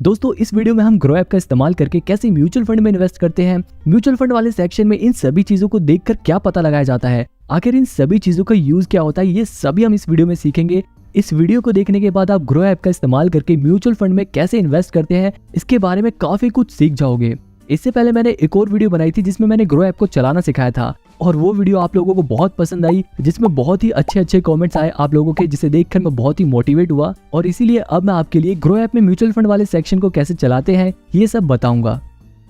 दोस्तों इस वीडियो में हम ग्रो ऐप का इस्तेमाल करके कैसे म्यूचुअल फंड में इन्वेस्ट करते हैं, म्यूचुअल फंड वाले सेक्शन में इन सभी चीजों को देखकर क्या पता लगाया जाता है, आखिर इन सभी चीजों का यूज क्या होता है, ये सभी हम इस वीडियो में सीखेंगे। इस वीडियो को देखने के बाद आप ग्रो ऐप का इस्तेमाल करके म्यूचुअल फंड में कैसे इन्वेस्ट करते हैं इसके बारे में काफी कुछ सीख जाओगे। इससे पहले मैंने एक और वीडियो बनाई थी जिसमें मैंने ग्रो ऐप को चलाना सिखाया था और वो वीडियो आप लोगों को बहुत पसंद आई, जिसमें बहुत ही अच्छे कमेंट्स आए आप लोगों के, जिसे देखकर मैं बहुत ही मोटिवेट हुआ और इसीलिए अब मैं आपके लिए ग्रो ऐप में म्यूचुअल फंड वाले सेक्शन को कैसे चलाते हैं ये सब बताऊंगा।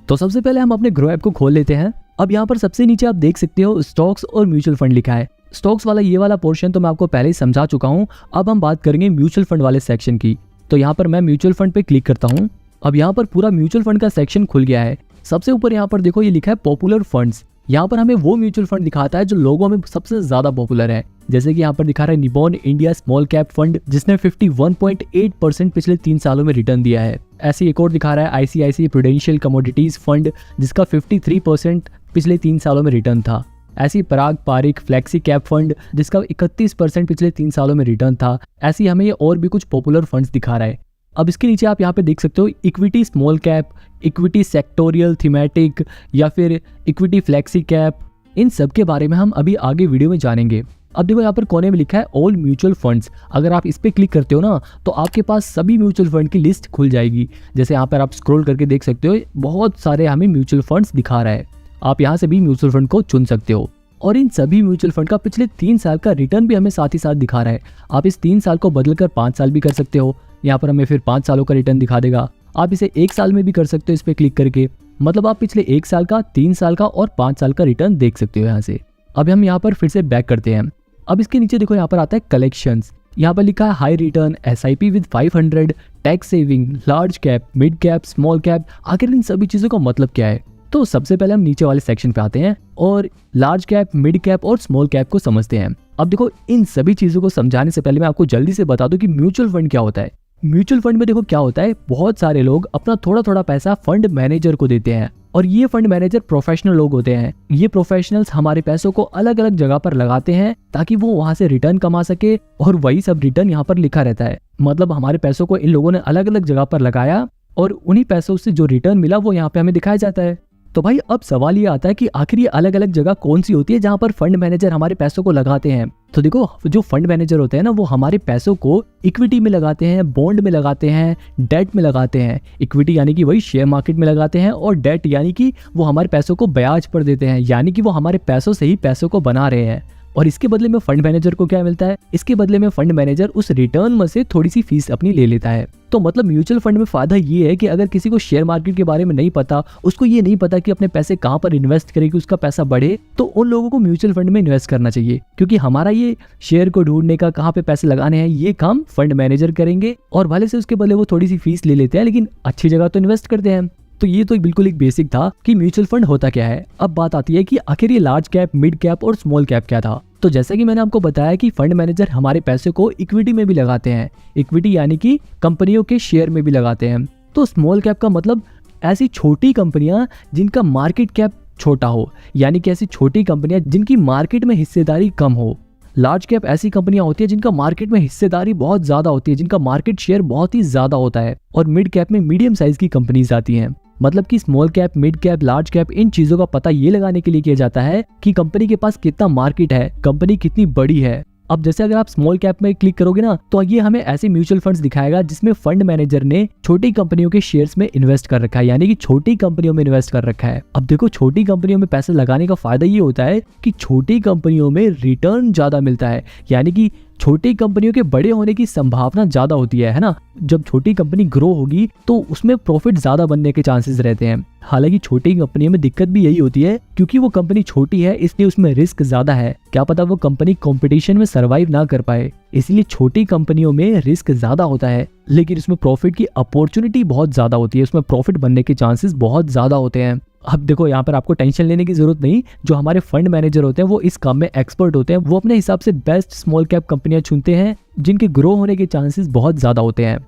तो सबसे पहले हम अपने ग्रो ऐप को खोल लेते हैं। अब यहाँ पर सबसे नीचे आप देख सकते हो स्टॉक्स और म्यूचुअल फंड लिखा है। स्टॉक्स वाला ये वाला पोर्शन तो मैं आपको पहले ही समझा चुका हूँ। अब हम बात करेंगे म्यूचुअल फंड वाले सेक्शन की। तो यहाँ पर मैं म्यूचुअल फंड पे क्लिक करता हूँ। अब यहाँ पर पूरा म्यूचुअल फंड का सेक्शन खुल गया है। सबसे ऊपर यहाँ पर देखो ये लिखा है पॉपुलर फंड्स। यहाँ पर हमें वो म्यूचुअल फंड दिखाता है जो लोगों में सबसे ज्यादा पॉपुलर है। जैसे कि यहाँ पर दिखा रहा है Nippon India small cap fund जिसने 51.8% पिछले 3 सालों में रिटर्न दिया है। ऐसे एक और दिखा रहा है आईसीआईसीआई प्रूडेंशियल कमोडिटीज फंड जिसका 53% पिछले 3 सालों में रिटर्न था। ऐसी पराग पारिक फ्लेक्सी कैप फंड जिसका 31% पिछले 3 सालों में रिटर्न था। ऐसी हमें ये और भी कुछ पॉपुलर फंड्स दिखा रहा है। अब इसके नीचे आप यहाँ पे देख सकते हो equity small cap, equity sectoral thematic या फिर इक्विटी फ्लेक्सी कैप। इन सब के बारे में हम अभी आगे वीडियो में जानेंगे। अब देखो यहाँ पर कोने में लिखा है ऑल म्यूचुअल फंड्स। अगर आप इस पे क्लिक करते हो ना तो आपके पास सभी म्यूचुअल फंड की लिस्ट खुल जाएगी। जैसे यहाँ पर आप स्क्रॉल करके देख सकते हो बहुत सारे हमें म्यूचुअल फंड्स दिखा रहा है। आप यहाँ से भी म्यूचुअल फंड को चुन सकते हो और इन सभी म्यूचुअल फंड का पिछले 3 साल का रिटर्न भी हमें साथ ही साथ दिखा रहा है। आप इस 3 साल को बदलकर 5 साल भी कर सकते हो। यहाँ पर हमें फिर 5 सालों का रिटर्न दिखा देगा। आप इसे 1 साल में भी कर सकते हो इस पे क्लिक करके। मतलब आप पिछले 1 साल का, 3 साल का और 5 साल का रिटर्न देख सकते हो यहाँ से। अब हम यहाँ पर फिर से बैक करते हैं। अब इसके नीचे देखो यहाँ पर आता है कलेक्शंस। यहाँ पर लिखा है high return, SIP with 500, tax saving, large cap, mid cap, small cap. आखिर इन सभी चीजों का मतलब क्या है? तो सबसे पहले हम नीचे वाले सेक्शन पे आते हैं और लार्ज कैप, मिड कैप और स्मॉल कैप को समझते हैं। अब देखो इन सभी चीजों को समझाने से पहले मैं आपको जल्दी से बता दूं कि म्यूचुअल फंड क्या होता है। म्यूचुअल फंड में देखो क्या होता है, बहुत सारे लोग अपना थोड़ा थोड़ा पैसा फंड मैनेजर को देते हैं और ये फंड मैनेजर प्रोफेशनल लोग होते हैं। ये प्रोफेशनल्स हमारे पैसों को अलग अलग जगह पर लगाते हैं ताकि वो वहां से रिटर्न कमा सके और वही सब रिटर्न यहाँ पर लिखा रहता है। मतलब हमारे पैसों को इन लोगों ने अलग अलग जगह पर लगाया और उन्हीं पैसों से जो रिटर्न मिला वो यहाँ पे हमें दिखाया जाता है। तो भाई अब सवाल ये आता है कि आखिर ये अलग अलग जगह कौन सी होती है जहां पर फंड मैनेजर हमारे पैसों को लगाते हैं। तो देखो जो फंड मैनेजर होते हैं ना वो हमारे पैसों को इक्विटी में लगाते हैं, बॉन्ड में लगाते हैं, डेट में लगाते हैं। इक्विटी यानी कि वही शेयर मार्केट में लगाते हैं और डेट यानी कि वो हमारे पैसों को ब्याज पर देते हैं, यानी कि वो हमारे पैसों से ही पैसों को बना रहे हैं। और इसके बदले में फंड मैनेजर को क्या मिलता है? इसके बदले में फंड मैनेजर उस रिटर्न में से थोड़ी सी फीस अपनी ले लेता है। तो मतलब म्यूचुअल फंड में फायदा ये है कि अगर किसी को शेयर मार्केट के बारे में नहीं पता, उसको ये नहीं पता कि अपने पैसे कहाँ पर इन्वेस्ट करे कि उसका पैसा बढ़े, तो उन लोगों को म्यूचुअल फंड में इन्वेस्ट करना चाहिए। क्योंकि हमारा ये शेयर को ढूंढने का, कहाँ पे पैसे लगाने हैं, ये काम फंड मैनेजर करेंगे और भले से उसके बदले वो थोड़ी सी फीस ले लेते हैं लेकिन अच्छी जगह तो इन्वेस्ट करते हैं। तो ये तो बिल्कुल एक बेसिक था कि म्यूचुअल फंड होता क्या है। अब बात आती है कि आखिर ये लार्ज कैप, मिड कैप और स्मॉल कैप क्या था। तो जैसे कि मैंने आपको बताया कि फंड मैनेजर हमारे पैसे को इक्विटी में भी लगाते हैं। इक्विटी यानी कि कंपनियों के शेयर में भी लगाते हैं। तो स्मॉल कैप का मतलब ऐसी छोटी कंपनियां जिनका मार्केट कैप छोटा हो, यानी कि ऐसी छोटी कंपनियां जिनकी मार्केट में हिस्सेदारी कम हो। लार्ज कैप ऐसी कंपनियां होती है जिनका मार्केट में हिस्सेदारी बहुत ज्यादा होती है, जिनका मार्केट शेयर बहुत ही ज्यादा होता है। और मिड कैप में मीडियम साइज की कंपनीज आती हैं। मतलब कि small cap, mid cap, large cap, इन चीजों का पता ये लगाने के लिए किया जाता है कि कंपनी के पास कितना मार्केट है, कंपनी कितनी बड़ी है। अब जैसे अगर आप स्मॉल कैप में क्लिक करोगे ना तो ये हमें ऐसे म्यूचुअल फंड्स दिखाएगा जिसमें फंड मैनेजर ने छोटी कंपनियों के शेयर्स में इन्वेस्ट कर रखा है, यानी कि छोटी कंपनियों में इन्वेस्ट कर रखा है। अब देखो छोटी कंपनियों में पैसे लगाने का फायदा ये होता है कि छोटी कंपनियों में रिटर्न ज्यादा मिलता है, यानी कि छोटी कंपनियों के बड़े होने की संभावना ज्यादा होती है ना। जब छोटी कंपनी ग्रो होगी तो उसमें प्रॉफिट ज्यादा बनने के चांसेस रहते हैं। हालांकि छोटी कंपनियों में दिक्कत भी यही होती है क्योंकि वो कंपनी छोटी है इसलिए उसमें रिस्क ज्यादा है। क्या पता वो कंपनी कंपटीशन में सरवाइव ना कर पाए, इसलिए छोटी कंपनियों में रिस्क ज्यादा होता है लेकिन उसमें प्रॉफिट की अपॉर्चुनिटी बहुत ज्यादा होती है, उसमें प्रॉफिट बनने के चांसेस बहुत ज्यादा होते हैं। अब देखो यहाँ पर आपको टेंशन लेने की जरूरत नहीं। जो हमारे फंड मैनेजर होते हैं वो इस काम में एक्सपर्ट होते हैं। वो अपने हिसाब से बेस्ट स्मॉल कैप कंपनियां चुनते हैं जिनके ग्रो होने के चांसेस बहुत ज्यादा होते हैं।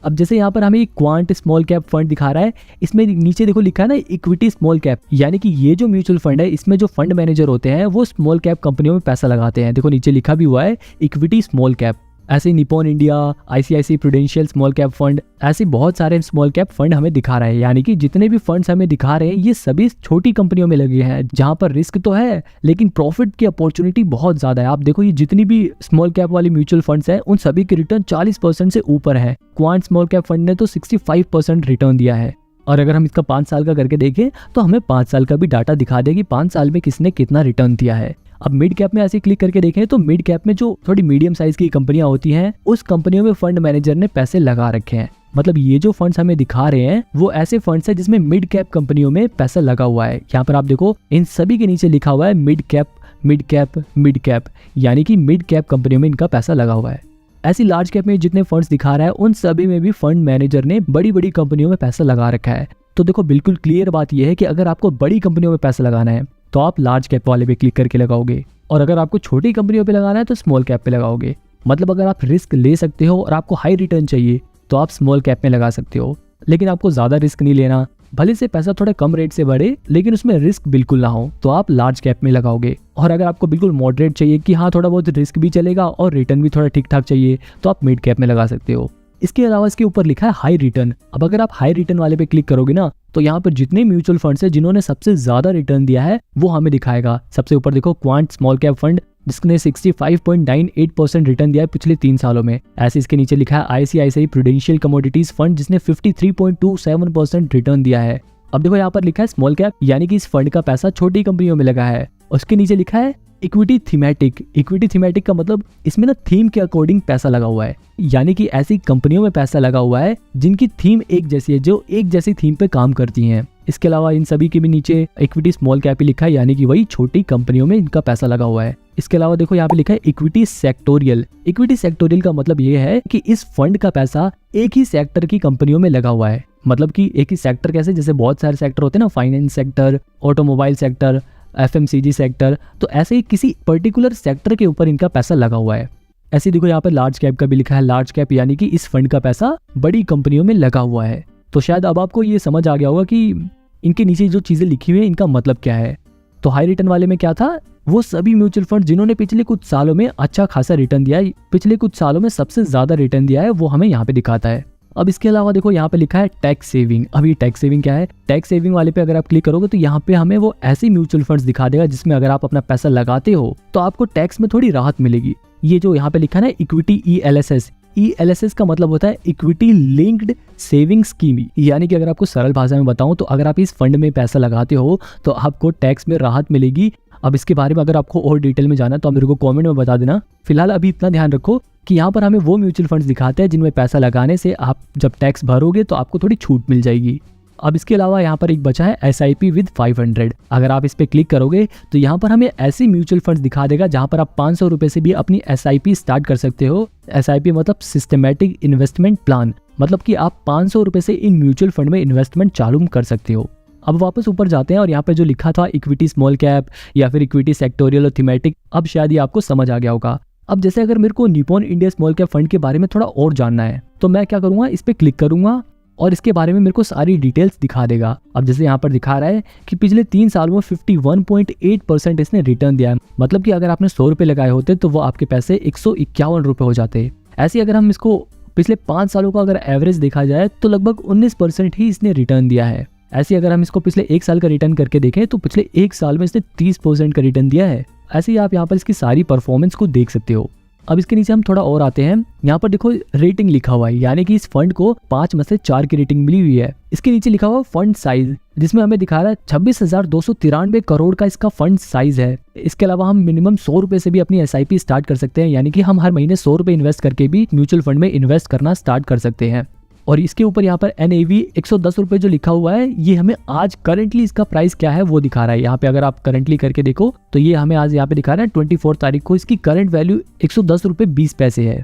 अब जैसे यहाँ पर हमें क्वांट स्मॉल कैप फंड दिखा रहा है, इसमें नीचे देखो लिखा है ना इक्विटी स्मॉल कैप, यानी कि ये जो म्यूचुअल फंड है इसमें जो फंड मैनेजर होते हैं वो स्मॉल कैप कंपनियों में पैसा लगाते हैं। देखो नीचे लिखा भी हुआ है इक्विटी स्मॉल कैप। ऐसे Nippon India, ICICI prudential small cap fund, ऐसे बहुत सारे स्मॉल कैप फंड हमें दिखा रहे हैं। यानी कि जितने भी फंड्स हमें दिखा रहे हैं ये सभी छोटी कंपनियों में लगे हैं जहां पर रिस्क तो है लेकिन प्रॉफिट की अपॉर्चुनिटी बहुत ज्यादा है। आप देखो ये जितनी भी स्मॉल कैप वाली म्यूचुअल फंड्स हैं उन सभी के रिटर्न 40% से ऊपर है। क्वांट स्मॉल कैप फंड ने तो 65% रिटर्न दिया है। और अगर हम इसका 5 साल का करके देखें तो हमें 5 साल का भी डाटा दिखा दे कि 5 साल में किसने कितना रिटर्न दिया है। अब मिड कैप में ऐसे क्लिक करके देखें तो मिड कैप में जो थोड़ी मीडियम साइज की कंपनियां होती हैं उस कंपनियों में फंड मैनेजर ने पैसे लगा रखे हैं। मतलब ये जो फंड्स हमें दिखा रहे हैं वो ऐसे फंड्स हैं जिसमें मिड कैप कंपनियों में पैसा लगा हुआ है। यहाँ पर आप देखो इन सभी के नीचे लिखा हुआ है mid cap mid cap mid cap, यानी कि मिड कैप कंपनियों में इनका पैसा लगा हुआ है। ऐसी लार्ज कैप में जितने फंड्स दिखा रहा है उन सभी में भी फंड मैनेजर ने बड़ी बड़ी कंपनियों में पैसा लगा रखा है। तो देखो बिल्कुल क्लियर बात यह है कि अगर आपको बड़ी कंपनियों में पैसा लगाना है तो आप लार्ज कैप वाले पे क्लिक करके लगाओगे, और अगर आपको छोटी कंपनियों पे लगाना है तो स्मॉल कैप पे लगाओगे। मतलब अगर आप रिस्क ले सकते हो और आपको हाई रिटर्न चाहिए तो आप स्मॉल कैप में लगा सकते हो, लेकिन आपको ज्यादा रिस्क नहीं लेना, भले से पैसा थोड़ा कम रेट से बढ़े लेकिन उसमें रिस्क बिल्कुल ना हो, तो आप लार्ज कैप में लगाओगे। और अगर आपको बिल्कुल मॉडरेट चाहिए कि हाँ थोड़ा बहुत रिस्क भी चलेगा और रिटर्न भी थोड़ा ठीक ठाक चाहिए तो आप मिड कैप में लगा सकते हो। इसके अलावा इसके ऊपर लिखा है हाई रिटर्न। अब अगर आप हाई रिटर्न वाले पे क्लिक करोगे ना तो यहाँ पर जितने म्यूचुअल फंड्स हैं जिन्होंने सबसे ज्यादा रिटर्न दिया है वो हमें दिखाएगा। सबसे ऊपर देखो क्वांट स्मॉल कैप फंड जिसने 65.98% रिटर्न दिया है पिछले 3 सालों में। ऐसे इसके नीचे लिखा है आईसीआईसीआई प्रूडेंशियल कमोडिटीज फंड जिसने 53.27% रिटर्न दिया है। अब देखो यहाँ पर लिखा है स्मॉल कैप, यानी कि इस फंड का पैसा छोटी कंपनियों में लगा है। उसके नीचे लिखा है इक्विटी थीमेटिक। इक्विटी थीमेटिक का मतलब इसमें ना थीम के अकॉर्डिंग पैसा लगा हुआ है, यानी कि ऐसी कंपनियों में पैसा लगा हुआ है जिनकी थीम एक जैसी है, जो एक जैसी थीम पे काम करती हैं। इसके अलावा इन सभी के भी नीचे इक्विटी स्मॉल कैप ही लिखा है, यानी कि वही छोटी कंपनियों में इनका पैसा लगा हुआ है। इसके अलावा देखो यहाँ पे लिखा है इक्विटी सेक्टोरियल। इक्विटी सेक्टोरियल का मतलब ये है कि इस फंड का पैसा एक ही सेक्टर की कंपनियों में लगा हुआ है। मतलब कि एक ही सेक्टर कैसे, जैसे बहुत सारे सेक्टर होते हैं ना, finance sector, automobile sector, FMCG sector, तो ऐसे ही किसी पर्टिकुलर सेक्टर के ऊपर इनका पैसा लगा हुआ है। ऐसे देखो यहाँ पे लार्ज कैप का भी लिखा है लार्ज कैप, यानी कि इस फंड का पैसा बड़ी कंपनियों में लगा हुआ है। तो शायद अब आपको ये समझ आ गया होगा कि इनके नीचे जो चीजें लिखी हुई है इनका मतलब क्या है। तो हाई रिटर्न वाले में क्या था, वो सभी म्यूचुअल फंड जिन्होंने पिछले कुछ सालों में अच्छा खासा रिटर्न दिया है, पिछले कुछ सालों में सबसे ज्यादा रिटर्न दिया है, वो हमें यहाँ पे दिखाता है। अब इसके अलावा देखो यहाँ पे लिखा है टैक्स सेविंग। अब ये टैक्स सेविंग क्या है, टैक्स सेविंग वाले पे अगर आप क्लिक करोगे तो यहाँ पे हमें वो ऐसे म्यूचुअल फंड्स दिखा देगा जिसमें अगर आप अपना पैसा लगाते हो तो आपको टैक्स में थोड़ी राहत मिलेगी। ये जो यहाँ पे लिखा है ना इक्विटी ELSS, ELSS का मतलब होता है इक्विटी लिंक्ड सेविंग स्कीम, यानी कि अगर आपको सरल भाषा में बताऊं तो अगर आप इस फंड में पैसा लगाते हो तो आपको टैक्स में राहत मिलेगी। अब इसके बारे में अगर आपको और डिटेल में जाना तो आप मेरे को कमेंट में बता देना। फिलहाल अभी इतना ध्यान रखो कि यहाँ पर हमें वो म्यूचुअल फंड्स दिखाते हैं जिनमें पैसा लगाने से आप जब टैक्स भरोगे तो आपको थोड़ी छूट मिल जाएगी। अब इसके अलावा यहाँ पर एक बचा है SIP विद 500। अगर आप इस पे क्लिक करोगे तो यहाँ पर हमें ऐसे म्यूचुअल फंड्स दिखा देगा जहाँ पर आप 500 रुपए से भी अपनी SIP स्टार्ट कर सकते हो। SIP मतलब सिस्टमेटिक इन्वेस्टमेंट प्लान, मतलब कि आप 500 रुपए से इन म्यूचुअल फंड में इन्वेस्टमेंट चालू कर सकते हो। अब वापस ऊपर जाते हैं और यहाँ पे जो लिखा था इक्विटी स्मॉल कैप या फिर इक्विटी सेक्टोरियल और थीमेटिक, अब शायद ये आपको समझ आ गया होगा। अब जैसे अगर मेरे को Nippon India small cap fund के बारे में थोड़ा और जानना है तो मैं क्या करूंगा, इस पे क्लिक करूंगा और इसके बारे में मेरे को सारी डिटेल्स दिखा देगा। अब जैसे यहाँ पर दिखा रहा है कि पिछले 3 सालों में 51.8% इसने रिटर्न दिया है। मतलब कि अगर आपने 100 रुपए लगाए होते तो वो आपके पैसे 151 रुपए हो जाते। ऐसे अगर हम इसको पिछले 5 सालों का अगर एवरेज देखा जाए तो लगभग 19% ही इसने रिटर्न दिया है। ऐसे अगर हम इसको पिछले 1 साल का रिटर्न करके देखें तो पिछले 1 साल में इसने 30% का रिटर्न दिया है। ऐसे ही आप यहाँ पर इसकी सारी परफॉर्मेंस को देख सकते हो। अब इसके नीचे हम थोड़ा और आते हैं, यहाँ पर देखो रेटिंग लिखा हुआ है, यानी कि इस फंड को 5 में से 4 की रेटिंग मिली हुई है। इसके नीचे लिखा हुआ फंड साइज, जिसमें हमें दिखा रहा है 26,293 करोड़ का इसका फंड साइज है। इसके अलावा हम मिनिमम 100 रुपए से भी अपनी SIP स्टार्ट कर सकते हैं, यानी कि हम हर महीने 100 रुपए इन्वेस्ट करके भी म्यूचुअल फंड में इन्वेस्ट करना स्टार्ट कर सकते हैं। और इसके ऊपर यहाँ पर NAV 110 रुपए जो लिखा हुआ है, ये हमें आज करंटली इसका प्राइस क्या है वो दिखा रहा है। यहाँ पे अगर आप करंटली करके देखो तो ये हमें आज यहाँ पे दिखा रहा है 24 तारीख को इसकी करंट वैल्यू 110 रुपए 20 पैसे है।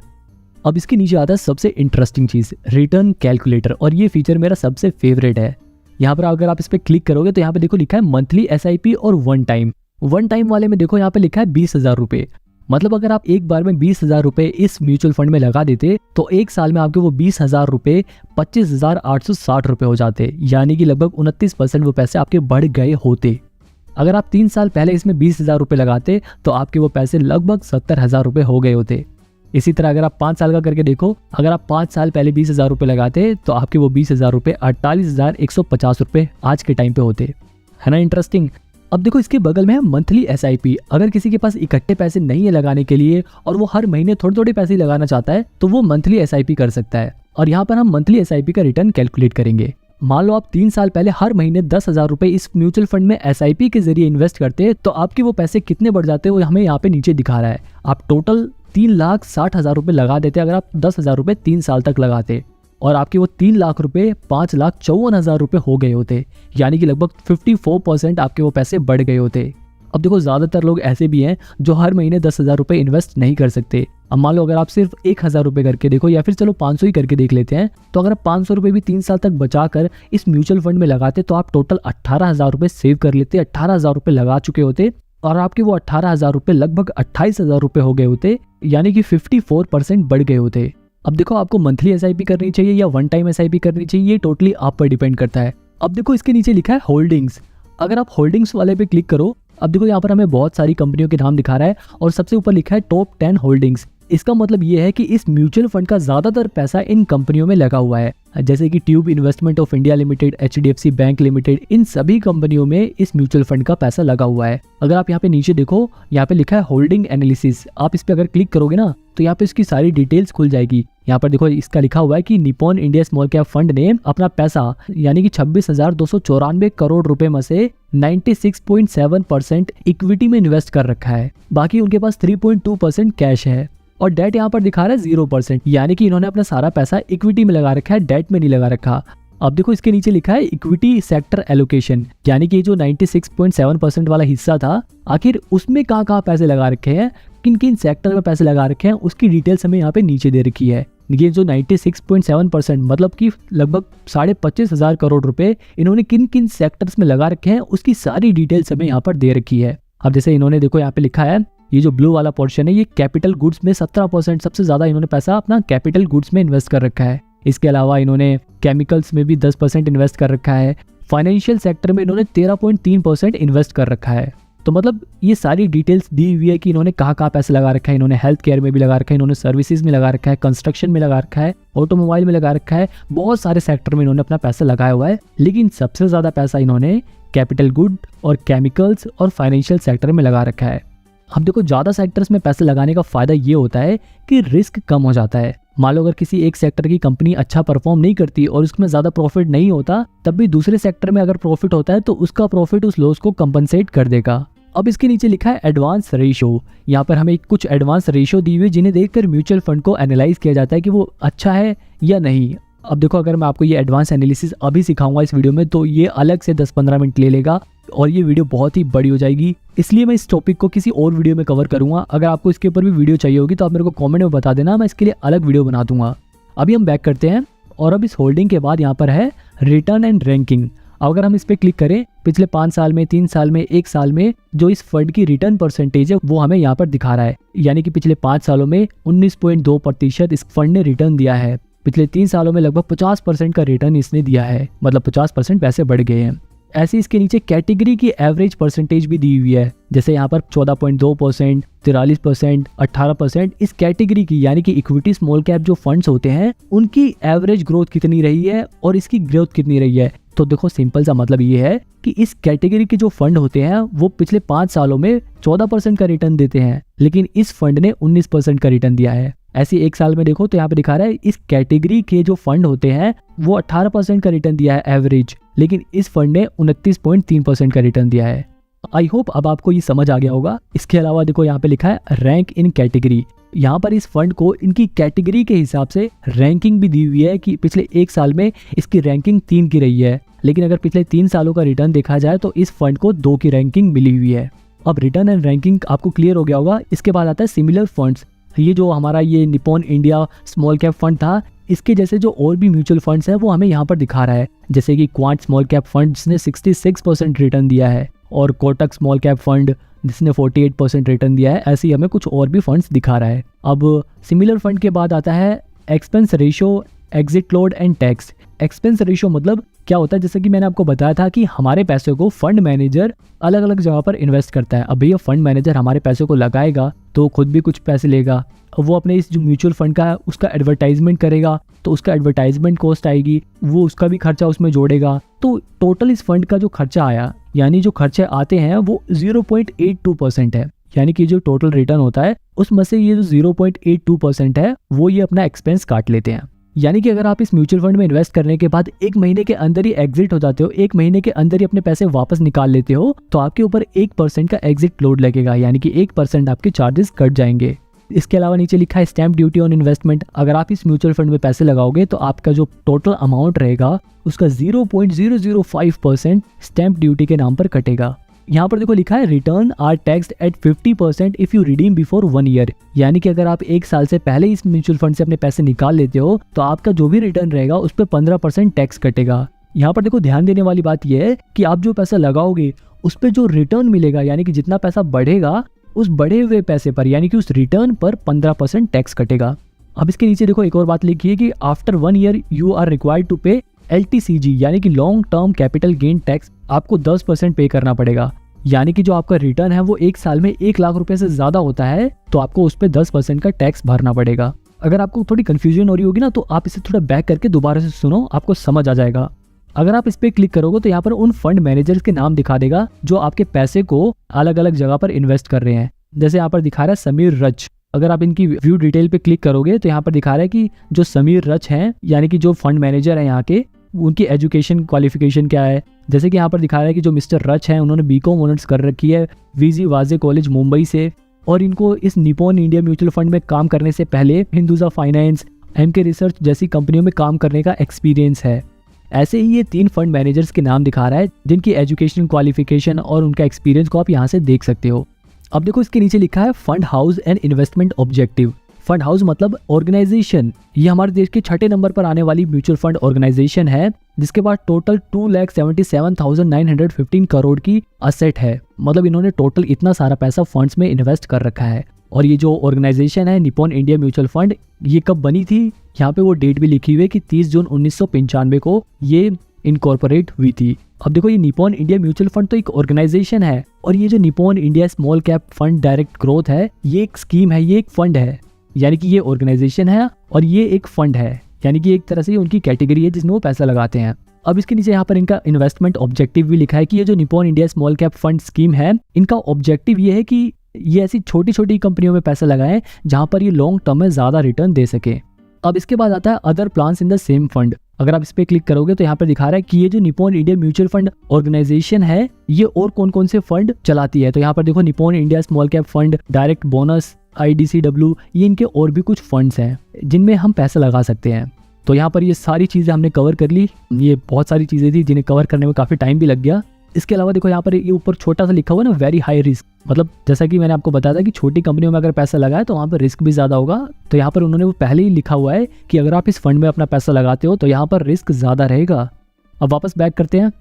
अब इसके नीचे आता है सबसे इंटरेस्टिंग चीज, रिटर्न कैलकुलेटर, और ये फीचर मेरा सबसे फेवरेट है। यहाँ पर अगर आप इस पे क्लिक करोगे तो यहाँ पे देखो लिखा है मंथली SIP और वन टाइम वाले में देखो यहाँ पे लिखा है 20,000 रुपए। मतलब अगर आप एक बार में 20,000 रुपए इस म्यूचुअल फंड में लगा देते तो 1 साल में आपके वो 20,000 रुपए 25,860 रुपए हो जाते, यानी कि लगभग 29% वो पैसे आपके बढ़ गए होते। अगर आप 3 साल पहले इसमें 20,000 रुपए लगाते तो आपके वो पैसे लगभग 70,000 रुपए हो गए होते। इसी तरह अगर आप 5 साल का करके देखो, अगर आप 5 साल पहले 20,000 रुपये लगाते तो आपके वो 20,000 रुपये 48,150 रुपये आज के टाइम पे होते, है ना इंटरेस्टिंग। अब देखो इसके बगल में है मंथली SIP। अगर किसी के पास इकट्ठे पैसे नहीं है लगाने के लिए और वो हर महीने थोड़े थोड़े पैसे लगाना चाहता है तो वो मंथली SIP कर सकता है। और यहाँ पर हम मंथली SIP का रिटर्न कैलकुलेट करेंगे। मान लो आप 3 साल पहले हर महीने 10,000 रुपये इस म्यूचुअल फंड में SIP के जरिए इन्वेस्ट करते तो आपके वो पैसे कितने बढ़ जाते वो हमें यहाँ पे नीचे दिखा रहा है। आप टोटल 3,60,000 रुपये लगा देते अगर आप 10,000 रुपये 3 साल तक लगाते, और आपके वो 3 लाख रुपये 5,54,000 रुपये हो गए होते, यानी कि लगभग 54% आपके वो पैसे बढ़ गए होते। अब देखो ज़्यादातर लोग ऐसे भी हैं जो हर महीने 10,000 रुपये इन्वेस्ट नहीं कर सकते। अब मान लो अगर आप सिर्फ 1,000 रुपये करके देखो, या फिर चलो 500 ही करके देख लेते हैं, तो अगर आप 500 रुपये भी 3 साल तक बचा कर इस म्यूचुअल फंड में लगाते तो आप टोटल 18,000 रुपये सेव कर लेते। 18,000 रुपये लगा चुके होते और आपके वो 18,000 रुपये लगभग 28,000 रुपये हो गए होते, यानी कि 54% बढ़ गए होते। अब देखो आपको मंथली SIP करनी चाहिए या वन टाइम SIP करनी चाहिए, ये टोटली आप पर डिपेंड करता है। अब देखो इसके नीचे लिखा है होल्डिंग्स। अगर आप होल्डिंग्स वाले पे क्लिक करो, अब देखो यहाँ पर हमें बहुत सारी कंपनियों के नाम दिखा रहा है और सबसे ऊपर लिखा है टॉप 10 होल्डिंग्स। इसका मतलब ये है कि इस म्यूचुअल फंड का ज्यादातर पैसा इन कंपनियों में लगा हुआ है, जैसे कि tube investment of India limited, HDFC bank limited, इन सभी कंपनियों में इस म्यूचुअल फंड का पैसा लगा हुआ है। अगर आप यहाँ पे नीचे देखो, यहाँ पे लिखा है होल्डिंग एनालिसिस। आप इस पे अगर क्लिक करोगे ना तो यहाँ पे इसकी सारी डिटेल्स खुल जाएगी। यहाँ पर देखो इसका लिखा हुआ है कि Nippon India small cap fund ने अपना पैसा यानी कि 26,294 करोड़ रुपए में से 96.7% इक्विटी में इन्वेस्ट कर रखा है। बाकी उनके पास 3.2% कैश है और डेट यहाँ पर दिखा रहा है 0%, यानी कि इन्होंने अपना सारा पैसा इक्विटी में लगा रखा है, डेट में नहीं लगा रखा। अब देखो इसके नीचे लिखा है इक्विटी सेक्टर एलोकेशन, यानी कि जो 96.7% वाला हिस्सा था, आखिर उसमें कहाँ पैसे लगा रखे हैं, किन किन सेक्टर में पैसे लगा रखे हैं, उसकी डिटेल्स हमें यहाँ पे नीचे दे रखी है। ये जो 96.7% मतलब कि लगभग 25,500 करोड़ रुपए इन्होंने किन किन सेक्टर्स में लगा रखे हैं, उसकी सारी डिटेल्स हमें यहाँ पर दे रखी है। अब जैसे इन्होंने देखो यहाँ पे लिखा है, ये जो ब्लू वाला पोर्शन है ये कैपिटल गुड्स में 17%, सबसे ज्यादा इन्होंने पैसा अपना कैपिटल गुड्स में इन्वेस्ट कर रखा है। इसके अलावा इन्होंने केमिकल्स में भी 10% इन्वेस्ट कर रखा है। फाइनेंशियल सेक्टर में इन्होंने 13.3% इन्वेस्ट कर रखा है। तो मतलब ये सारी डिटेल्स दी हुई है कि इन्होंने कहाँ पैसे लगा रखा है। इन्होंने हेल्थ केयर में भी लगा रखा है, इन्होंने सर्विसेज में लगा रखा है, कंस्ट्रक्शन में लगा रखा है, ऑटोमोबाइल में लगा रखा है, बहुत सारे सेक्टर में इन्होंने अपना पैसा लगाया हुआ है। लेकिन सबसे ज्यादा पैसा इन्होंने कैपिटल गुड और केमिकल्स और फाइनेंशियल सेक्टर में लगा रखा है। अब देखो ज्यादा सेक्टर्स में पैसे लगाने का फायदा ये होता है कि रिस्क कम हो जाता है। मान लो अगर किसी एक सेक्टर की कंपनी अच्छा परफॉर्म नहीं करती और उसमें ज्यादा प्रॉफिट नहीं होता, तब भी दूसरे सेक्टर में अगर प्रॉफिट होता है तो उसका प्रॉफिट उस लॉस को कंपनसेट कर देगा। अब इसके नीचे लिखा है एडवांस रेशियो। यहाँ पर हमें कुछ एडवांस रेशियो दी हुई जिन्हें देखकर म्यूचुअल फंड को एनालाइज किया जाता है कि वो अच्छा है या नहीं। अब देखो अगर मैं आपको ये एडवांस एनालिसिस अभी सिखाऊंगा इस वीडियो में तो ये अलग से 10-15 मिनट ले लेगा और ये वीडियो बहुत ही बड़ी हो जाएगी, इसलिए मैं इस टॉपिक को किसी और वीडियो में कवर करूंगा। अगर आपको इसके ऊपर भी वीडियो चाहिए होगी तो आप मेरे को कमेंट में बता देना, मैं इसके लिए अलग वीडियो बना दूंगा। अभी हम बैक करते हैं और अब इस होल्डिंग के बाद यहाँ पर है रिटर्न एंड रैंकिंग। अगर हम इस पर क्लिक करें, पिछले 5 साल में, 3 साल में, 1 साल में जो इस फंड की रिटर्न परसेंटेज है वो हमें यहाँ पर दिखा रहा है, यानी कि पिछले 5 सालों में 19.2% इस फंड ने रिटर्न दिया है। पिछले 3 सालों में लगभग 50% का रिटर्न इसने दिया है, मतलब 50% पैसे बढ़ गए हैं। ऐसे इसके नीचे कैटेगरी की एवरेज परसेंटेज भी दी हुई है, जैसे यहाँ पर 14.2%, 43%, 18%। इस कैटेगरी की यानी कि इक्विटी स्मॉल कैप जो फंड्स होते हैं उनकी एवरेज ग्रोथ कितनी रही है और इसकी ग्रोथ कितनी रही है। तो देखो सिंपल सा मतलब ये है कि इस कैटेगरी के जो फंड होते हैं वो पिछले 5 सालों में 14% का रिटर्न देते हैं, लेकिन इस फंड ने 19% का रिटर्न दिया है। ऐसे 1 साल में देखो तो यहाँ पे दिखा रहा है इस कैटेगरी के जो फंड होते हैं वो 18% का रिटर्न दिया है एवरेज, लेकिन इस फंड ने 29.3% का रिटर्न दिया है। आई होप अब आपको ये समझ आ गया होगा। इसके अलावा देखो यहाँ पे लिखा है रैंक इन कैटेगरी। यहाँ पर इस फंड को इनकी कैटेगरी के हिसाब से रैंकिंग भी दी हुई है कि पिछले 1 साल में इसकी रैंकिंग 3 की रही है, लेकिन अगर पिछले 3 सालों का रिटर्न देखा जाए तो इस फंड को 2 की रैंकिंग मिली हुई है। अब रिटर्न एंड रैंकिंग आपको क्लियर हो गया होगा। इसके बाद आता है सिमिलर फंड्स। ये जो हमारा ये Nippon India small cap fund था, इसके जैसे जो और भी म्यूचुअल फंड्स हैं वो हमें यहाँ पर दिखा रहा है, जैसे कि क्वांट स्मॉल कैप फंड्स ने 66% रिटर्न दिया है और कोटक स्मॉल कैप फंड जिसने 48% रिटर्न दिया है। ऐसे ही हमें कुछ और भी फंड्स दिखा रहा है। अब सिमिलर फंड के बाद आता है expense ratio, exit load and tax. Expense ratio मतलब क्या होता है, जैसे कि मैंने आपको बताया था कि हमारे पैसे को फंड मैनेजर अलग अलग जगह पर इन्वेस्ट करता है। अब भैया फंड मैनेजर हमारे पैसे को लगाएगा तो खुद भी कुछ पैसे लेगा, वो अपने इस जो म्यूचुअल फंड का है उसका एडवर्टाइजमेंट करेगा, तो उसका एडवर्टाइजमेंट कॉस्ट आएगी, वो उसका भी खर्चा उसमें जोड़ेगा। तो टोटल इस फंड का जो खर्चा आया, यानी जो खर्चे आते हैं वो 0.82% है, यानी कि जो टोटल रिटर्न होता है उसमें से ये जो 0.82% है वो ये अपना एक्सपेंस काट लेते हैं। यानी कि अगर आप इस म्यूचुअल फंड में इन्वेस्ट करने के बाद 1 महीने के अंदर ही एग्जिट हो जाते हो, 1 महीने के अंदर ही अपने पैसे वापस निकाल लेते हो, तो आपके ऊपर 1% का एग्जिट लोड लगेगा, यानी कि 1% आपके चार्जेस कट जाएंगे। इसके अलावा नीचे लिखा है स्टैम्प ड्यूटी ऑन इन्वेस्टमेंट। अगर आप इस म्यूचुअल फंड में पैसे लगाओगे तो आपका जो टोटल अमाउंट रहेगा उसका 0.005% स्टैम्प ड्यूटी के नाम पर कटेगा। यहाँ पर देखो लिखा है return are taxed at 50% if you redeem before 1 year, यानी कि अगर आप 1 साल से पहले इस म्यूचुअल फंड से अपने पैसे निकाल लेते हो तो आपका जो भी रिटर्न रहेगा उस पर 15% टैक्स कटेगा। यहाँ पर देखो ध्यान देने वाली बात यह है कि आप जो पैसा लगाओगे उस पर जो रिटर्न मिलेगा, यानी कि जितना पैसा बढ़ेगा उस बढ़े हुए पैसे पर, यानी कि उस रिटर्न पर 15% टैक्स कटेगा। अब इसके नीचे देखो एक और बात लिखी है कि after 1 year you are required to pay LTCG, यानी कि long term capital gain tax आपको 10% पे करना पड़ेगा। यानी कि जो आपका रिटर्न है वो 1 साल में 1 लाख रुपए से ज्यादा होता है तो आपको उस पर 10% का टैक्स भरना पड़ेगा। अगर आपको थोड़ी कंफ्यूजन हो रही होगी ना तो आप इसे थोड़ा बैक करके दोबारा से सुनो, आपको समझ आ जाएगा। अगर आप इस पे क्लिक करोगे तो यहाँ पर उन फंड मैनेजर्स के नाम दिखा देगा जो आपके पैसे को अलग अलग जगह पर इन्वेस्ट कर रहे हैं। जैसे यहाँ पर दिखा रहा है समीर रच। अगर आप इनकी व्यू डिटेल पे क्लिक करोगे तो यहाँ पर दिखा रहा है कि जो समीर रच हैं, यानी कि जो फंड मैनेजर है यहाँ के, उनकी एजुकेशन क्वालिफिकेशन क्या है। जैसे कि यहाँ पर दिखा रहा है कि जो मिस्टर रच हैं उन्होंने BCom ऑनर्स कर रखी है VG वाजे कॉलेज मुंबई से, और इनको इस निपॉन इंडिया म्यूचुअल फंड में काम करने से पहले हिंदुजा फाइनेंस, MK रिसर्च जैसी कंपनियों में काम करने का एक्सपीरियंस है। ऐसे ही ये 3 फंड मैनेजर्स के नाम दिखा रहा है जिनकी एजुकेशन क्वालिफिकेशन और उनका एक्सपीरियंस को आप यहाँ से देख सकते हो। अब देखो इसके नीचे लिखा है fund house and investment objective. Fund house मतलब ऑर्गेनाइजेशन, ये हमारे देश के 6ठे नंबर पर आने वाली म्यूचुअल फंड ऑर्गेनाइजेशन है जिसके पास टोटल 2,77,915 करोड़ की असेट है। मतलब इन्होंने टोटल इतना सारा पैसा फंड्स में इन्वेस्ट कर रखा है। और ये जो ऑर्गेनाइजेशन है निपॉन इंडिया म्यूचुअल फंड, ये कब बनी थी, यहाँ पे वो डेट भी लिखी हुई है कि 30 जून 1995 को ये इनकॉर्पोरेट हुई थी। अब देखो ये निपॉन इंडिया म्यूचुअल फंड तो एक ऑर्गेनाइजेशन है, और ये जो Nippon India small cap fund direct growth है ये एक स्कीम है, ये एक फंड है। यानी कि ये ऑर्गेनाइजेशन है और ये एक फंड है, यानी कि एक तरह से उनकी कैटेगरी है जिसमें वो पैसा लगाते हैं। अब इसके नीचे यहाँ पर इनका इन्वेस्टमेंट ऑब्जेक्टिव भी लिखा है कि ये जो Nippon India small cap fund scheme है, इनका ऑब्जेक्टिव ये है कि ये ऐसी छोटी छोटी कंपनियों में पैसा लगाएं जहां पर ये लॉन्ग टर्म में ज्यादा रिटर्न दे सके। अब इसके बाद आता है other plans in the same fund. अगर आप इस पे क्लिक करोगे तो यहाँ पर दिखा रहा है कि ये जो Nippon India mutual fund organisation है ये और कौन कौन से फंड चलाती है। तो यहाँ पर देखो Nippon India small cap fund, direct bonus, IDCW, ये इनके और भी कुछ फंड्स हैं जिनमें हम पैसा लगा सकते हैं। तो यहाँ पर ये सारी चीज़ें हमने कवर कर ली। ये बहुत सारी चीज़ें थी जिन्हें कवर करने में काफ़ी टाइम भी लग गया। इसके अलावा देखो यहाँ पर ये ऊपर छोटा सा लिखा हुआ है ना, वेरी हाई रिस्क। मतलब जैसा कि मैंने आपको बताया था कि छोटी कंपनियों में अगर पैसा लगाए तो वहाँ पर रिस्क भी ज़्यादा होगा। तो यहाँ पर उन्होंने वो पहले ही लिखा हुआ है कि अगर आप इस फंड में अपना पैसा लगाते हो तो यहाँ पर रिस्क ज़्यादा रहेगा। अब वापस बैक करते हैं।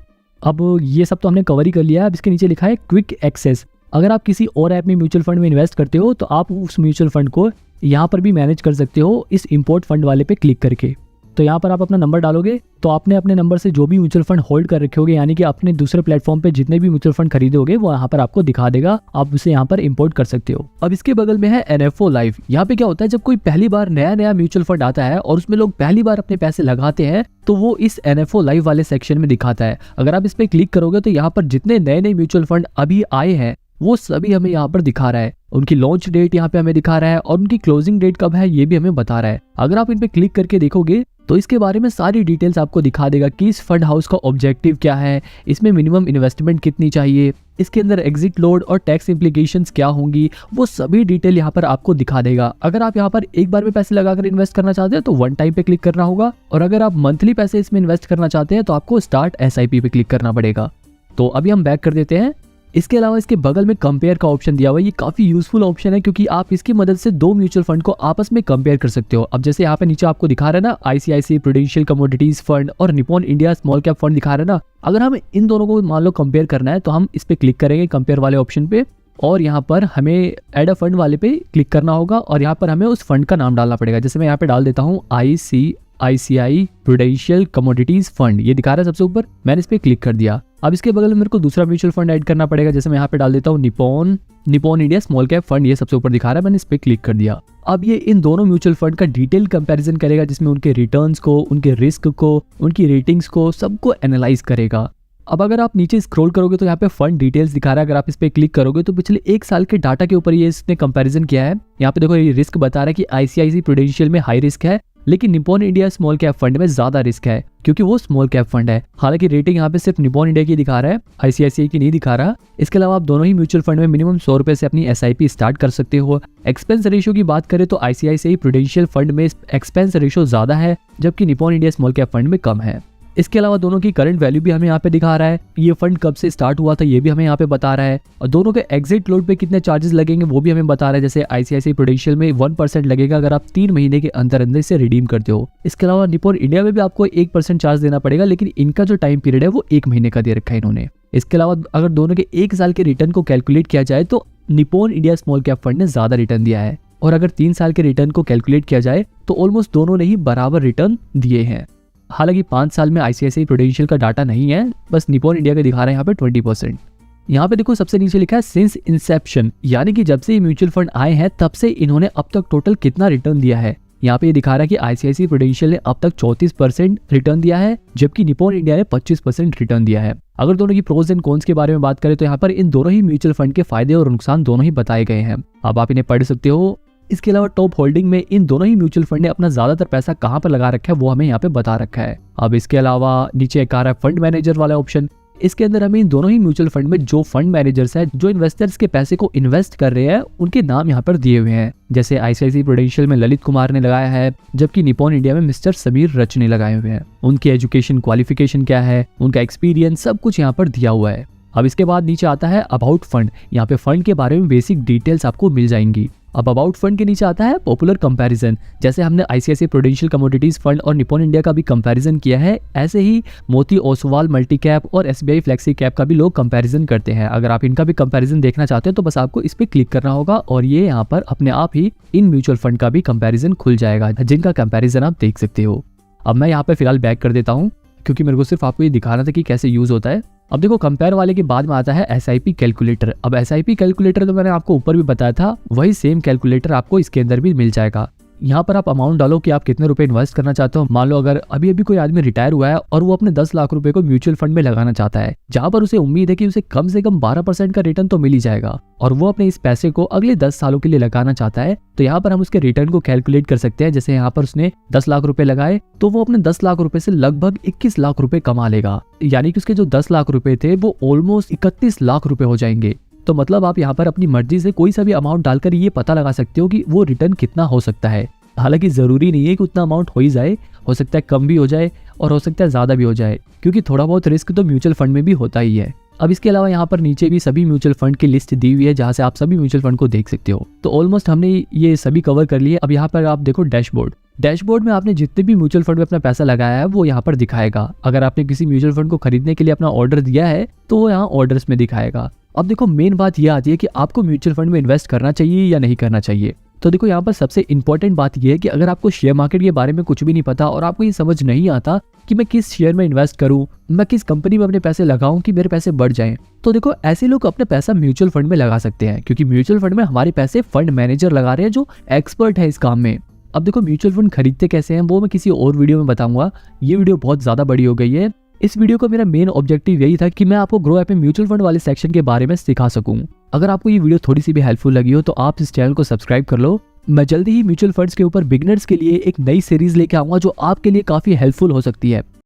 अब ये सब तो हमने कवर ही कर लिया है। अब इसके नीचे लिखा है क्विक एक्सेस। अगर आप किसी और ऐप में म्यूचुअल फंड में इन्वेस्ट करते हो तो आप उस म्यूचुअल फंड को यहाँ पर भी मैनेज कर सकते हो इस इंपोर्ट फंड वाले पे क्लिक करके। तो यहाँ पर आप अपना नंबर डालोगे तो आपने अपने नंबर से जो भी म्यूचुअल फंड होल्ड कर रखे होगे, यानी कि अपने दूसरे प्लेटफॉर्म पे जितने भी म्यूचुअल फंड खरीदे होगे वो यहाँ पर आपको दिखा देगा, आप उसे यहाँ पर इंपोर्ट कर सकते हो। अब इसके बगल में है NFO लाइव। यहाँ पे क्या होता है, जब कोई पहली बार नया म्यूचुअल फंड आता है और उसमें लोग पहली बार अपने पैसे लगाते हैं तो वो इस NFO लाइव वाले सेक्शन में दिखाता है। अगर आप इस पे क्लिक करोगे तो यहाँ पर जितने नए म्यूचुअल फंड अभी आए हैं वो सभी हमें यहाँ पर दिखा रहा है। उनकी लॉन्च डेट यहाँ पे हमें दिखा रहा है और उनकी क्लोजिंग डेट कब है ये भी हमें बता रहा है। अगर आप इन पे क्लिक करके देखोगे तो इसके बारे में सारी डिटेल्स आपको दिखा देगा कि इस फंड हाउस का ऑब्जेक्टिव क्या है, इसमें मिनिमम इन्वेस्टमेंट कितनी चाहिए, इसके अंदर एग्जिट लोड और टैक्स इम्प्लीकेशंस क्या होंगी, वो सभी डिटेल यहाँ पर आपको दिखा देगा। अगर आप यहाँ पर एक बार में पैसे लगाकर इन्वेस्ट करना चाहते हैं तो 1 टाइम पे क्लिक करना होगा, और अगर आप मंथली पैसे इसमें इन्वेस्ट करना चाहते हैं तो आपको स्टार्ट SIP पे क्लिक करना पड़ेगा। तो अभी हम बैक कर देते हैं। इसके अलावा इसके बगल में कंपेयर का ऑप्शन दिया हुआ है। ये काफी यूजफुल ऑप्शन है क्योंकि आप इसकी मदद से 2 म्यूचुअल फंड को आपस में कंपेयर कर सकते हो। अब जैसे यहाँ पे नीचे आपको दिखा रहा है ना ICICI प्रूडेंशियल कमोडिटीज फंड और Nippon India small cap fund दिखा रहा है ना, अगर हमें इन दोनों को मान लो कंपेयर करना है तो हम इस पे क्लिक करेंगे कंपेयर वाले ऑप्शन पे, और यहाँ पर हमें एड अ फंड वाले पे क्लिक करना होगा और यहाँ पर हमें उस फंड का नाम डालना पड़ेगा। जैसे मैं यहाँ पे डाल देता हूँ ICICI प्रूडेंशियल कमोडिटीज फंड, ये दिखा रहा है सबसे ऊपर। मैंने इस पे क्लिक कर दिया। अब इसके बगल में मेरे को दूसरा म्यूचुअल फंड ऐड करना पड़ेगा, जैसे मैं यहाँ पे डाल देता हूँ Nippon India small cap fund, ये सबसे ऊपर दिखा रहा है। मैंने इस पे क्लिक कर दिया। अब ये इन दोनों म्यूचुअल फंड का डिटेल कंपैरिजन करेगा, जिसमें उनके रिटर्न्स को, उनके रिस्क को, उनकी रेटिंग्स को, सबको एनालाइज करेगा। अब अगर आप नीचे स्क्रॉल करोगे तो यहाँ पे फंड डिटेल्स दिखा रहा है। अगर आप इस पे क्लिक करोगे तो पिछले 1 साल के डाटा के ऊपर ये इसने कंपैरिजन किया है। यहाँ पे देखो ये रिस्क बता रहा है कि ICICI प्रूडेंशियल में हाई रिस्क है, लेकिन Nippon India small cap fund में ज्यादा रिस्क है, क्योंकि वो स्मॉल कैप फंड है। हालांकि रेटिंग यहाँ पे सिर्फ निपॉन इंडिया की दिखा रहा है, ICICI की नहीं दिखा रहा। इसके अलावा आप दोनों ही म्यूचुअल फंड में मिनिमम 100 रुपए से अपनी SIP स्टार्ट कर सकते हो। एक्सपेंस रेशियो की बात करें तो ICICI प्रूडेंशियल फंड में एक्सपेंस रेशियो ज्यादा है, जबकि Nippon India small cap fund में कम है। इसके अलावा दोनों की करंट वैल्यू भी हमें यहाँ पे दिखा रहा है। ये फंड कब से स्टार्ट हुआ था ये भी हमें यहाँ पे बता रहा है, और दोनों के एग्जिट लोड पे कितने चार्जेस लगेंगे वो भी हमें बता रहा है। जैसे ICICI प्रूडेंशियल में 1% लगेगा अगर आप 3 महीने के अंदर अंदर इसे रिडीम करते हो। इसके अलावा निपॉन इंडिया में भी आपको 1% चार्ज देना पड़ेगा, लेकिन इनका जो टाइम पीरियड है वो 1 महीने का दे रखा है इन्होंने। इसके अलावा अगर दोनों के 1 साल के रिटर्न को कैलकुलेट किया जाए तो Nippon India small cap fund ने ज्यादा रिटर्न दिया है, और अगर 3 साल के रिटर्न को कैलकुलेट किया जाए तो ऑलमोस्ट दोनों ने ही बराबर रिटर्न दिए हैं। हालांकि 5 साल में ICICI प्रूडेंशियल का डाटा नहीं है, बस निपॉन इंडिया का दिखा रहा है यहाँ पे 20%। यहाँ पे देखो सबसे नीचे लिखा है सिंस इंसेप्शन, यानी कि जब से ये म्यूचुअल फंड आए हैं तब से इन्होंने अब तक टोटल कितना रिटर्न दिया है। यहाँ पे ये दिखा रहा है कि ICICI प्रूडेंशियल ने अब तक 34% रिटर्न दिया है, जबकि निपॉन इंडिया ने 25% रिटर्न दिया है। अगर दोनों की प्रोज एंड कॉन्स के बारे में बात करें तो यहाँ पर इन दोनों ही म्यूचुअल फंड के फायदे और नुकसान दोनों ही बताए गए हैं। अब आप इन्हें पढ़ सकते हो। इसके अलावा टॉप होल्डिंग में इन दोनों ही म्यूचुअल फंड ने अपना ज्यादातर पैसा कहां पर लगा रखा है वो हमें यहाँ पे बता रखा है। अब इसके अलावा नीचे एक आ रहा है फंड मैनेजर वाला ऑप्शन। इसके अंदर हमें इन दोनों ही म्यूचुअल फंड में जो फंड मैनेजर्स है, जो इन्वेस्टर्स के पैसे को इन्वेस्ट कर रहे हैं, उनके नाम यहाँ पर दिए हुए हैं। जैसे ICICI प्रूडेंशियल में ललित कुमार ने लगाया है, जबकि निपॉन इंडिया में मिस्टर समीर रच ने लगाए हुए हैं। उनकी एजुकेशन क्वालिफिकेशन क्या है, उनका एक्सपीरियंस, सब कुछ यहाँ पर दिया हुआ है। अब इसके बाद नीचे आता है अबाउट फंड। यहाँ पे फंड के बारे में बेसिक डिटेल्स आपको मिल जाएंगी। अब अबाउट फंड के नीचे आता है पॉपुलर कंपैरिजन। जैसे हमने ICICI प्रूडेंशियल कमोडिटीज फंड और निपॉन इंडिया का भी कंपैरिजन किया है, ऐसे ही मोती ओसवाल मल्टी कैप और SBI फ्लेक्सी कैप का भी लोग कंपैरिजन करते हैं। अगर आप इनका भी कंपैरिजन देखना चाहते हो तो बस आपको इस पे क्लिक करना होगा, और ये यहाँ पर अपने आप ही इन म्यूचुअल फंड का भी कंपैरिजन खुल जाएगा, जिनका कंपैरिजन आप देख सकते हो। अब मैं यहाँ पे फिलहाल बैक कर देता हूँ, क्योंकि मेरे को सिर्फ आपको ये दिखाना था कि कैसे यूज होता है। अब देखो कंपेयर वाले के बाद में आता है SIP कैलकुलेटर। अब SIP कैलकुलेटर तो मैंने आपको ऊपर भी बताया था, वही सेम कैलकुलेटर आपको इसके अंदर भी मिल जाएगा। यहाँ पर आप अमाउंट डालो कि आप कितने रुपए इन्वेस्ट करना चाहते हो। मान लो अगर अभी कोई आदमी रिटायर हुआ है और वो अपने 10 लाख रुपए को म्यूचुअल फंड में लगाना चाहता है, जहां पर उसे उम्मीद है कि उसे कम से कम 12% का रिटर्न तो मिल ही जाएगा, और वो अपने इस पैसे को अगले 10 सालों के लिए लगाना चाहता है, तो यहाँ पर हम उसके रिटर्न को कैलकुलेट कर सकते हैं। जैसे यहाँ पर उसने 10 लाख रुपए लगाए तो वो अपने 10 लाख रुपए से लगभग 21 लाख रुपए कमा लेगा, यानी कि उसके जो 10 लाख रुपए थे वो ऑलमोस्ट 31 लाख रुपए हो जाएंगे। तो मतलब आप यहाँ पर अपनी मर्जी से कोई सा भी अमाउंट डालकर ये पता लगा सकते हो कि वो रिटर्न कितना हो सकता है। हालांकि जरूरी नहीं है कि उतना अमाउंट हो ही जाए, हो सकता है कम भी हो जाए और हो सकता है ज्यादा भी हो जाए, क्योंकि थोड़ा बहुत रिस्क तो म्यूचुअल फंड में भी होता ही है। अब इसके अलावा यहाँ पर नीचे भी सभी म्यूचुअल फंड की लिस्ट दी हुई है, जहाँ से आप सभी म्यूचुअल फंड को देख सकते हो। तो ऑलमोस्ट हमने ये सभी कवर कर लिए। अब यहाँ पर आप देखो डैशबोर्ड में आपने जितने भी म्यूचुअल फंड में अपना पैसा लगाया है वो यहाँ पर दिखाएगा। अगर आपने किसी म्यूचुअल फंड को खरीदने के लिए अपना ऑर्डर दिया है तो वो यहाँ ऑर्डर्स में दिखाएगा। अब देखो मेन बात यह आती है कि आपको म्यूचुअल फंड में इन्वेस्ट करना चाहिए या नहीं करना चाहिए। तो देखो यहाँ पर सबसे इंपॉर्टेंट बात यह है कि अगर आपको शेयर मार्केट के बारे में कुछ भी नहीं पता और आपको ये समझ नहीं आता कि मैं किस शेयर में इन्वेस्ट करूं, मैं किस कंपनी में अपने पैसे लगाऊं कि मेरे पैसे बढ़ जाएं, तो देखो ऐसे लोग अपने पैसा म्यूचुअल फंड में लगा सकते हैं, क्योंकि म्यूचुअल फंड में हमारे पैसे फंड मैनेजर लगा रहे हैं जो एक्सपर्ट है इस काम में। अब देखो म्यूचुअल फंड खरीदते कैसे हैं वो मैं किसी और वीडियो में बताऊंगा। ये वीडियो बहुत ज्यादा बड़ी हो गई है। इस वीडियो का मेरा मेन ऑब्जेक्टिव यही था कि मैं आपको ग्रो ऐप में म्यूचुअल फंड वाले सेक्शन के बारे में सिखा सकूं। अगर आपको ये वीडियो थोड़ी सी भी हेल्पफुल लगी हो तो आप इस चैनल को सब्सक्राइब कर लो। मैं जल्दी ही म्यूचुअल फंड्स के ऊपर बिगिनर्स के लिए एक नई सीरीज लेके आऊंगा जो आपके लिए काफी हेल्पफुल हो सकती है।